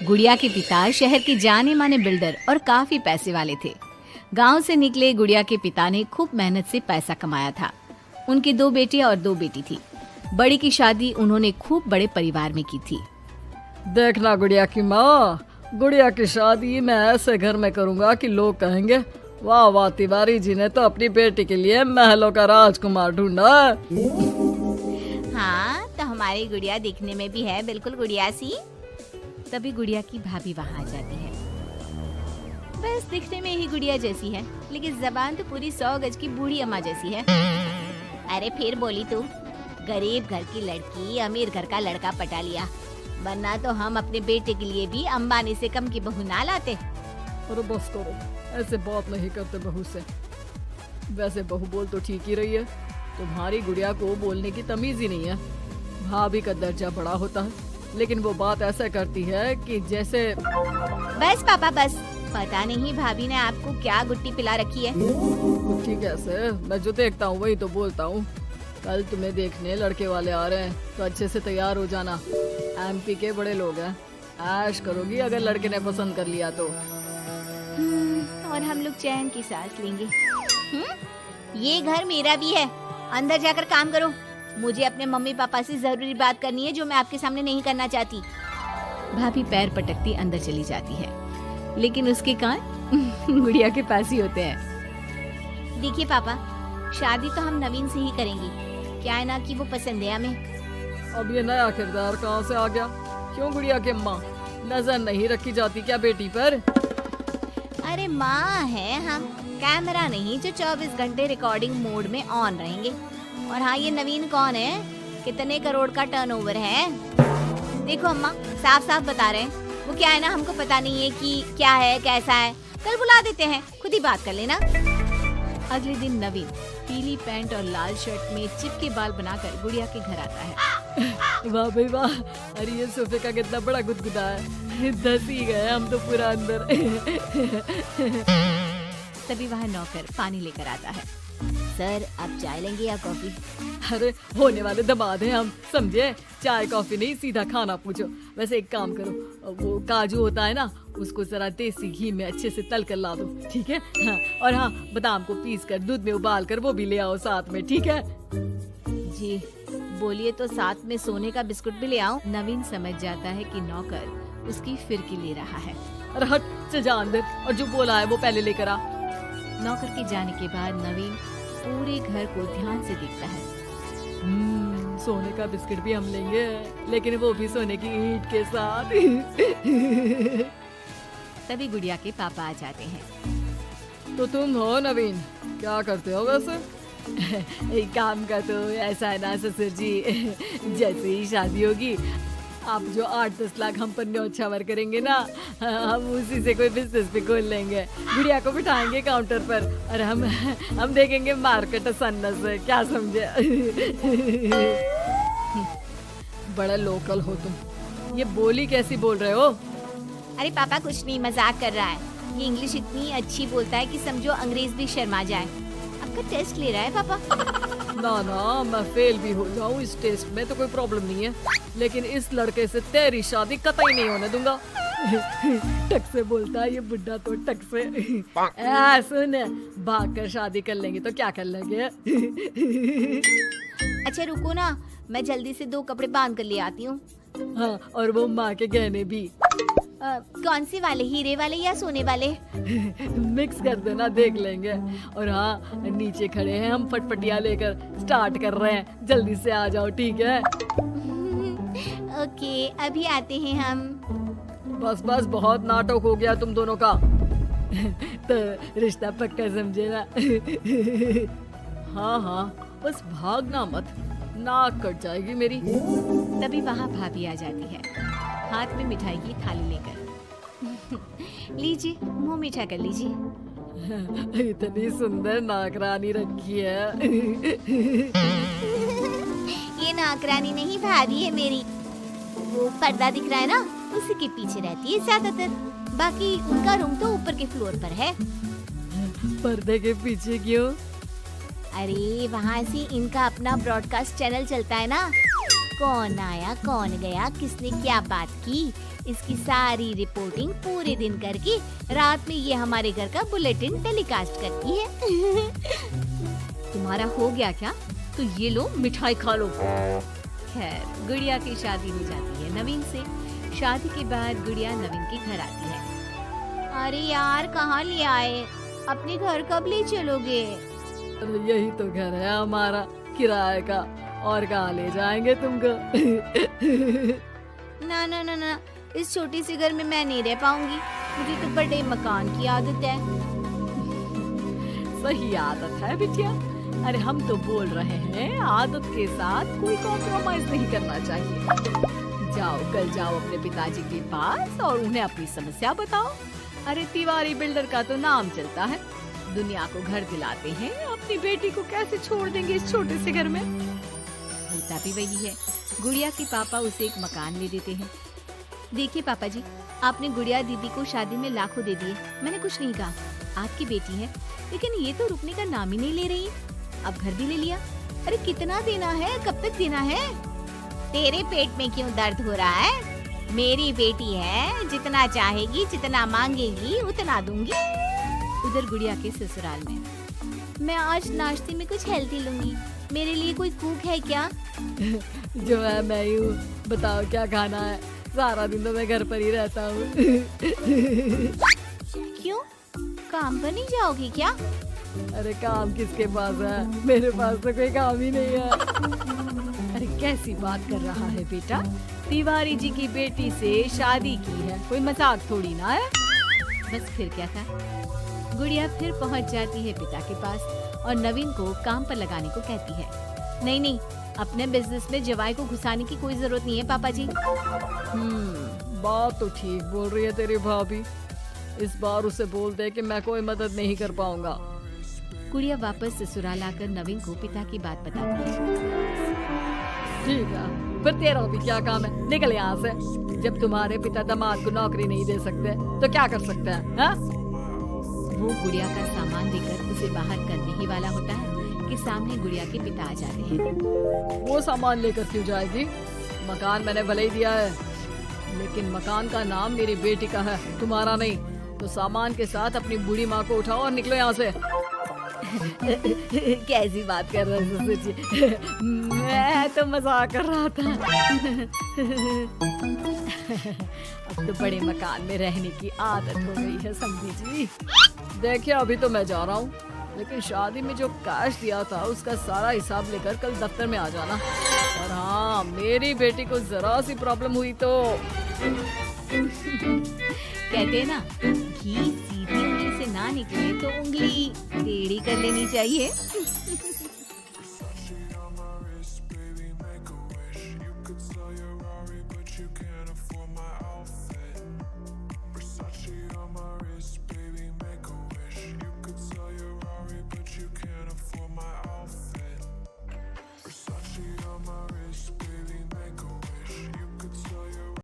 गुड़िया के पिता शहर के जाने माने बिल्डर और काफी पैसे वाले थे। गांव से निकले गुड़िया के पिता ने खूब मेहनत से पैसा कमाया था। उनके 2 बेटे और 2 बेटी थी। बड़ी की शादी उन्होंने खूब बड़े परिवार में की थी। देखना गुड़िया की माँ, गुड़िया की शादी मैं ऐसे घर में करूंगा कि लोग कहेंगे वाह वाह, तिवारी जी ने तो अपनी बेटी के लिए महलों का राजकुमार ढूंढा। हाँ, तो हमारी गुड़िया दिखने में भी है बिल्कुल गुड़िया सी। तभी गुड़िया की भाभी वहाँ आ जाती है। बस दिखने में ही गुड़िया जैसी है, लेकिन जबान तो पूरी 100 गज की बूढ़ी अम्मा जैसी है। अरे फिर बोली तू, गरीब घर की लड़की अमीर घर का लड़का पटा लिया, वरना तो हम अपने बेटे के लिए भी अंबानी से कम की बहू ना लाते। अरे बस करो, ऐसे बात नहीं करते बहू से। वैसे बहू बोल तो ठीक ही रही है, तुम्हारी गुड़िया को बोलने की तमीज ही नहीं है। भाभी का दर्जा बड़ा होता है, लेकिन वो बात ऐसा करती है कि जैसे। बस पापा बस, पता नहीं भाभी ने आपको क्या गुट्टी पिला रखी है। गुट्टी कैसे, मैं जो देखता हूँ वही तो बोलता हूँ। कल तुम्हें देखने लड़के वाले आ रहे हैं, तो अच्छे से तैयार हो जाना। एमपी के बड़े लोग हैं, ऐश करोगी अगर लड़के ने पसंद कर लिया तो। और हम लोग चैन की सांस लेंगे। ये घर मेरा भी है, अंदर जाकर काम करो। मुझे अपने मम्मी पापा से जरूरी बात करनी है जो मैं आपके सामने नहीं करना चाहती। भाभी पैर पटकती अंदर चली जाती है, लेकिन उसके कान गुड़िया के पास ही होते हैं। देखिए पापा, शादी तो हम नवीन से ही करेंगे, क्या है ना कि वो पसंद है हमें। अब ये नया किरदार कहाँ से आ गया? क्यों गुड़िया के माँ, नजर नहीं रखी जाती क्या बेटी पर? अरे माँ है हम, कैमरा नहीं जो 24 घंटे रिकॉर्डिंग मोड में ऑन रहेंगे। और हाँ, ये नवीन कौन है, कितने करोड़ का टर्नओवर है? देखो अम्मा, साफ साफ बता रहे हैं, वो क्या है ना, हमको पता नहीं है कि क्या है कैसा है। कल बुला देते हैं, खुद ही बात कर लेना। अगले दिन नवीन पीली पैंट और लाल शर्ट में चिपके बाल बनाकर गुड़िया के घर आता है। वाह भाई वाह, अरे ये सोफे का कितना बड़ा गुदगुदा है, धस ही गए हम तो पूरा अंदर। तभी वहाँ नौकर पानी लेकर आता है। सर, आप चाय लेंगे या कॉफी? अरे होने वाले दामाद हैं हम, समझे? चाय कॉफी नहीं, सीधा खाना पूछो। वैसे एक काम करो, वो काजू होता है ना, उसको जरा देसी घी में अच्छे से तल कर ला दो, ठीक है? हाँ, और हाँ, बादाम को पीस कर दूध में उबाल कर वो भी ले आओ साथ में, ठीक है? जी बोलिए, तो साथ में सोने का बिस्कुट भी ले आओ? नवीन समझ जाता है कि नौकर उसकी फिरकी ले रहा है। अरे हट, चल जा अंदर, और जो बोला है वो पहले लेकर आ। नौकर के जाने के बाद नवीन पूरे घर को ध्यान से देखता है। सोने का बिस्किट भी हम लेंगे, लेकिन वो भी सोने की ईंट के साथ। तभी गुड़िया के पापा आ जाते हैं। तो तुम हो नवीन, क्या करते हो वैसे? एक काम का तो ऐसा है ना ससुर जी, जैसे ही शादी होगी आप जो 8-10 लाख हम पर न्योछावर करेंगे ना, हम उसी से कोई बिजनेस भी खोल लेंगे। गुड़िया को बिठाएंगे काउंटर पर और हम देखेंगे मार्केट सन्नत से, क्या समझे? बड़ा लोकल हो तुम, ये बोली कैसी बोल रहे हो? अरे पापा कुछ नहीं, मजाक कर रहा है। ये इंग्लिश इतनी अच्छी बोलता है कि समझो अंग्रेज भी शर्मा जाए। आपका टेस्ट ले रहा है पापा? ना ना, मैं फेल भी हो जाऊँ इस टेस्ट में तो कोई प्रॉब्लम नहीं है, लेकिन इस लड़के से तेरी शादी कतई नहीं होने दूंगा। टक से बोलता है ये बुड्ढा तो, टक से। सुन, भाग कर शादी कर लेंगे तो क्या कर लेंगे? अच्छा रुको ना, मैं जल्दी से 2 कपड़े बांध कर ले आती हूँ। हाँ, और वो माँ के गहने भी। कौन से वाले, हीरे वाले या सोने वाले? मिक्स कर देना, देख लेंगे। और हाँ, नीचे खड़े हैं हम फटफटिया लेकर, स्टार्ट कर रहे हैं, जल्दी से आ जाओ, ठीक है? ओके, अभी आते हैं हम। बस बस, बहुत नाटक हो गया तुम दोनों का। तो रिश्ता पक्का समझे ना? हाँ हाँ, बस भागना मत, नाक कट जाएगी मेरी। तभी वहाँ भाभी आ जाती है, हाथ में मिठाई की थाली लेकर। लीजिए, मुंह मीठा कर लीजिए। इतनी सुंदर नाकरानी रखी है। ये नाकरानी नहीं, भाभी है मेरी। वो पर्दा दिख रहा है ना, उसी के पीछे रहती है ज्यादातर। बाकी उनका रूम तो ऊपर के फ्लोर पर है। पर्दे के पीछे क्यों? अरे वहाँ से इनका अपना ब्रॉडकास्ट चैनल चलता है ना, कौन आया कौन गया, किसने क्या बात की, इसकी सारी रिपोर्टिंग पूरे दिन करके रात में ये हमारे घर का बुलेटिन टेलीकास्ट करती है। तुम्हारा हो गया क्या? तो ये लो मिठाई खा लो। खैर गुड़िया की शादी हो जाती है नवीन से। शादी के बाद गुड़िया नवीन के घर आती है। अरे यार कहाँ ले आए, अपने घर कब ले चलोगे? अरे यही तो घर है हमारा किराए का, और कहाँ ले जाएंगे तुमको? ना ना ना ना, इस छोटी सी घर में मैं नहीं रह पाऊंगी, मुझे तो बड़े मकान की आदत है। सही आदत है बिटिया। अरे हम तो बोल रहे हैं आदत के साथ कोई कॉम्प्रोमाइज नहीं करना चाहिए। जाओ कल जाओ अपने पिताजी के पास और उन्हें अपनी समस्या बताओ। अरे तिवारी बिल्डर का तो नाम चलता है, दुनिया को घर दिलाते हैं, अपनी बेटी को कैसे छोड़ देंगे इस छोटे से घर में? होता भी वही है। गुड़िया के पापा उसे एक मकान ले देते हैं। देखिए पापा जी, आपने गुड़िया दीदी को शादी में लाखों दे दिए, मैंने कुछ नहीं कहा, आपकी बेटी है, लेकिन ये तो रुकने का नाम ही नहीं ले रही। अब घर भी ले लिया। अरे कितना देना है, कब तक देना है? तेरे पेट में क्यों दर्द हो रहा है? मेरी बेटी है, जितना चाहेगी जितना मांगेगी उतना दूंगी। उधर गुड़िया के ससुराल में, मैं आज नाश्ते में कुछ हेल्दी लूंगी, मेरे लिए कोई कुक है क्या? जो है मैं ही हूँ, बताओ क्या खाना है? सारा दिन तो मैं घर पर ही रहता हूँ। क्यों, काम पर नहीं जाओगी क्या? अरे काम किसके पास है, मेरे पास तो कोई काम ही नहीं है। अरे कैसी बात कर रहा है बेटा, तिवारी जी की बेटी से शादी की है, कोई मजाक थोड़ी ना है। बस फिर क्या था, गुड़िया फिर पहुंच जाती है पिता के पास और नवीन को काम पर लगाने को कहती है। नहीं नहीं, अपने बिजनेस में जवाई को घुसाने की कोई जरूरत नहीं है पापा जी। बात तो ठीक बोल रही है तेरी भाभी, इस बार उसे बोल दे कि मैं कोई मदद नहीं कर पाऊंगा। गुड़िया वापस ससुराल आकर नवीन को पिता की बात बताती है। ठीक है, फिर तेरा भी क्या काम है, निकल यहाँ से। जब तुम्हारे पिता दामाद को नौकरी नहीं दे सकते तो क्या कर सकते हैं, हाँ? वो गुड़िया का सामान देकर उसे बाहर करने ही वाला होता है कि सामने गुड़िया के पिता आ जाते हैं। वो सामान लेकर क्यों जाएगी? मकान मैंने भले ही दिया है, लेकिन मकान का नाम मेरी बेटी का है, तुम्हारा नहीं। तो सामान के साथ अपनी बूढ़ी माँ को उठाओ और निकलो यहाँ से। कैसी बात कर रहे हो ससुर जी? मैं तो मजाक कर रहा था। अब तो बड़े मकान में रहने की आदत हो गई है समझी जी। देखिए अभी तो मैं जा रहा हूँ, लेकिन शादी में जो कैश दिया था उसका सारा हिसाब लेकर कल दफ्तर में आ जाना। और हाँ, मेरी बेटी को जरा सी प्रॉब्लम हुई तो कहते हैं ना, घी सीधी उंगली से ना निकले तो उंगली टेढ़ी कर लेनी चाहिए।